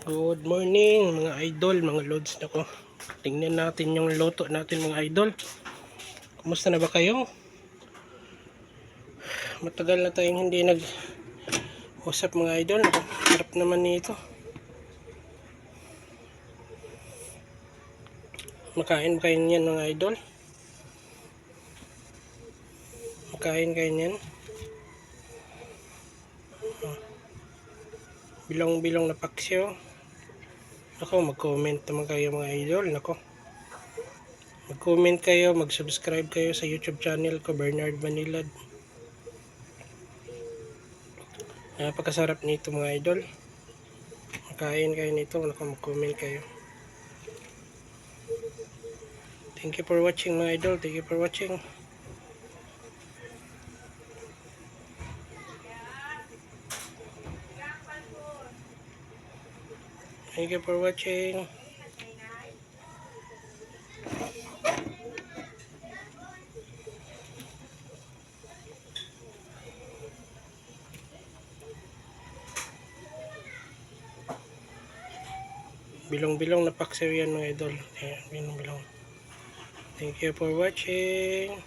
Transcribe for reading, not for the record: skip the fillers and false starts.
Good morning mga idol, mga lods na ko. Tingnan natin yung loto natin mga idol. Kumusta na ba kayo? Matagal na tayong hindi nag-usap mga idol. Harap naman nito. Makain ba kayo niyan mga idol? Makain kayo niyan? Bilong-bilong na paksyo. Ako, mag-comment naman kayo mga idol. Nako. Mag-comment kayo, mag-subscribe kayo sa YouTube channel ko, Bernard Manilad. Napakasarap nito mga idol. Makain kayo nito, nako, mag-comment kayo. Thank you for watching mga idol. Thank you for watching. Thank you for watching. Bilong-bilong na paksiw yan mga idol. Ayan, bilong-bilong. Thank you for watching.